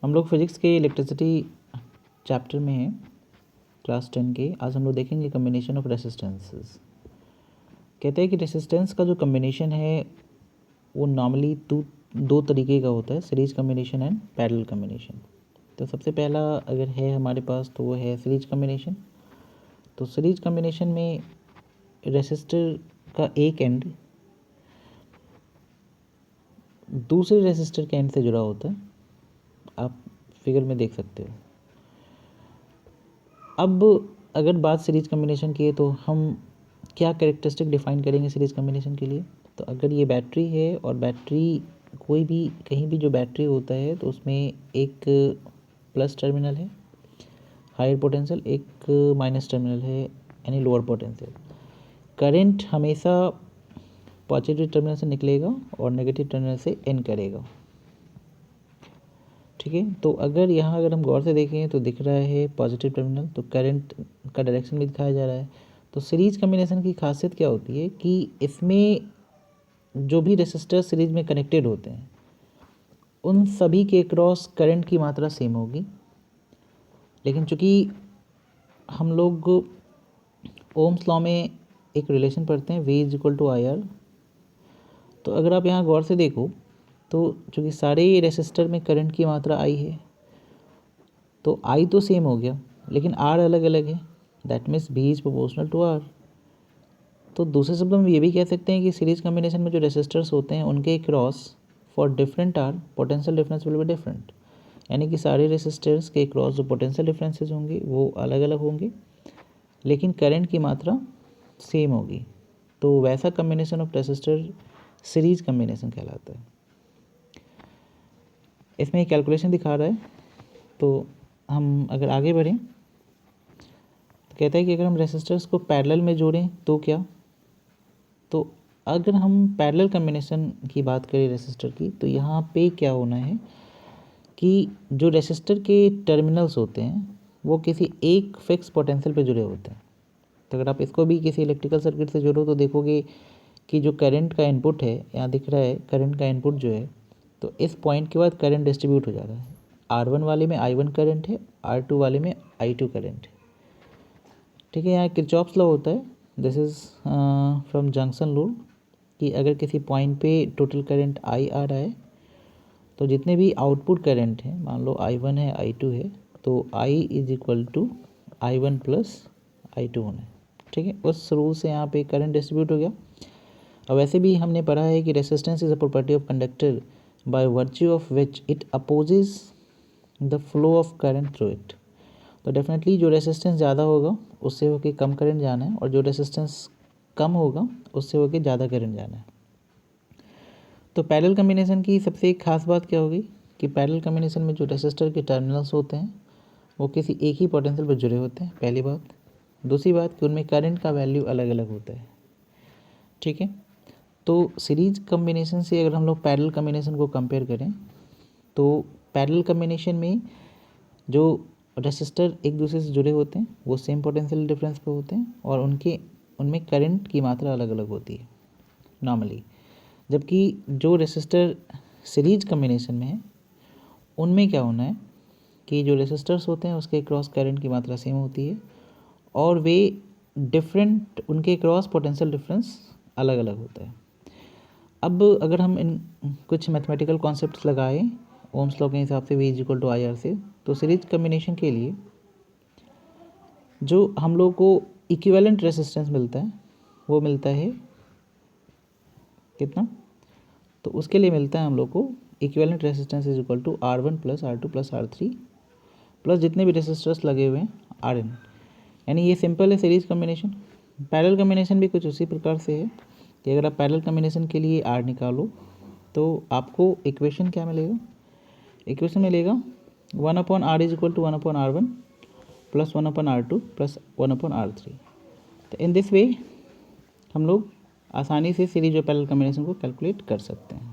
हम लोग फिजिक्स के इलेक्ट्रिसिटी चैप्टर में हैं, क्लास 10 के। आज हम लोग देखेंगे कम्बिनेशन ऑफ रेसिस्टेंसेस। कहते हैं कि रेसिस्टेंस का जो कम्बिनेशन है वो नॉर्मली दो तरीके का होता है, series combination and parallel combination. तो सबसे पहला अगर है हमारे पास तो वो है सीरीज कम्बिनेशन। तो सीरीज कम्बिनेशन में रेसिस्टर का एक एंड दूसरे रेसिस्टर के एंड से जुड़ा होता है, आप फिगर में देख सकते हो। अब अगर बात सीरीज कम्बिनेशन की है तो हम क्या कैरेक्टरिस्टिक डिफाइन करेंगे सीरीज कम्बिनेशन के लिए। तो अगर ये बैटरी है और बैटरी कोई भी कहीं भी जो बैटरी होता है तो उसमें एक प्लस टर्मिनल है हायर पोटेंशियल, एक माइनस टर्मिनल है यानी लोअर पोटेंशियल। करंट हमेशा पॉजिटिव टर्मिनल से निकलेगा और नेगेटिव टर्मिनल से एंड करेगा, ठीक है। तो अगर हम गौर से देखें तो दिख रहा है पॉजिटिव टर्मिनल, तो करंट का डायरेक्शन भी दिखाया जा रहा है। तो सीरीज कम्बिनेशन की खासियत क्या होती है कि इसमें जो भी रेसिस्टर सीरीज में कनेक्टेड होते हैं उन सभी के क्रॉस करंट की मात्रा सेम होगी। लेकिन चूँकि हम लोग ओम्स लॉ में एक रिलेशन पढ़ते हैं V = IR, तो अगर आप यहाँ गौर से देखो तो चूँकि सारे रेसिस्टर में करंट की मात्रा I है तो I तो सेम हो गया लेकिन R अलग अलग है, that means V is proportional to R। तो दूसरे शब्दों में ये भी कह सकते हैं कि सीरीज कम्बिनेशन में जो रेसिस्टर्स होते हैं उनके across for different R potential difference will be different, यानी कि सारे रेसिस्टर्स के क्रॉस जो पोटेंशियल डिफरेंसेस होंगे वो अलग अलग होंगे लेकिन करंट की मात्रा सेम होगी। तो वैसा combination of resistor series combination कहलाता है। इसमें एक कैलकुलेशन दिखा रहा है, तो हम अगर आगे बढ़ें तो कहता है कि अगर हम रेसिस्टर्स को पैरेलल में जोड़ें तो क्या। तो अगर हम पैरेलल कम्बिनेशन की बात करें रेसिस्टर की तो यहाँ पे क्या होना है कि जो रेसिस्टर के टर्मिनल्स होते हैं वो किसी एक फिक्स पोटेंशियल पे जुड़े होते हैं। तो अगर आप इसको भी किसी इलेक्ट्रिकल सर्किट से जोड़ो तो देखोगे कि जो करंट का इनपुट है, यहाँ दिख रहा है करंट का इनपुट जो है, तो इस पॉइंट के बाद करंट डिस्ट्रीब्यूट हो जा रहा है। R1 वाले में I1 करंट है, R2 वाले में I2 करंट है, ठीक है। यहाँ किरचॉफ्स लॉ होता है, this is from junction rule, कि अगर किसी पॉइंट पे टोटल करंट I आ रहा है तो जितने भी आउटपुट करंट हैं, मान लो I1 है I2 है, तो I = I1 + I2 होना है, ठीक है। उस रूल से यहाँ पे करंट डिस्ट्रीब्यूट हो गया। अब वैसे भी हमने पढ़ा है कि resistance is a property of conductor by virtue of which it opposes the flow of current through it. तो डेफिनेटली जो रेसिस्टेंस ज़्यादा होगा उससे होके कम करंट जाना है और जो रेसिस्टेंस कम होगा उससे होके ज़्यादा करंट जाना है। तो पैरेलल कम्बिनेशन की सबसे एक खास बात क्या होगी कि पैरेलल कम्बिनेशन में जो रेसिस्टर के टर्मिनल्स होते हैं वो किसी एक ही पोटेंशियल पर जुड़े होते हैं, पहली बात। दूसरी बात कि उनमें करंट का वैल्यू अलग अलग होता है, ठीक है। तो सीरीज कम्बिनेशन से अगर हम लोग पैरेलल कम्बिनेशन को कंपेयर करें तो पैरेलल कम्बिनेशन में जो रेसिस्टर एक दूसरे से जुड़े होते हैं वो सेम पोटेंशियल डिफरेंस पे होते हैं और उनमें करंट की मात्रा अलग अलग होती है नॉर्मली। जबकि जो रेसिस्टर सीरीज कम्बिनेशन में है उनमें क्या होना है कि जो रेसिस्टर्स होते हैं उसके क्रॉस करंट की मात्रा सेम होती है और वे डिफरेंट, उनके क्रॉस पोटेंशियल डिफरेंस अलग अलग होता है। अब अगर हम इन कुछ मैथमेटिकल कॉन्सेप्ट्स लगाएं ओम्स लॉ के हिसाब से V = IR से, तो सीरीज कम्बिनेशन के लिए जो हम लोग को इक्विवेलेंट रेसिस्टेंस मिलता है वो मिलता है कितना, तो उसके लिए मिलता है हम लोग को equivalent resistance is equal to R1 + R2 + R3 plus जितने भी रेसिस्टर्स लगे हुए हैं Rn, यानी ये सिंपल है सीरीज कम्बिनेशन। पैरेलल कम्बिनेशन भी कुछ उसी प्रकार से है कि अगर आप पैरेलल कम्बिनेशन के लिए R निकालो तो आपको इक्वेशन क्या मिलेगा, इक्वेशन मिलेगा 1/R = 1/R1 + 1/R2 + 1/R3। तो इन दिस वे हम लोग आसानी से सीरीज और पैरेलल कम्बिनेशन को कैलकुलेट कर सकते हैं।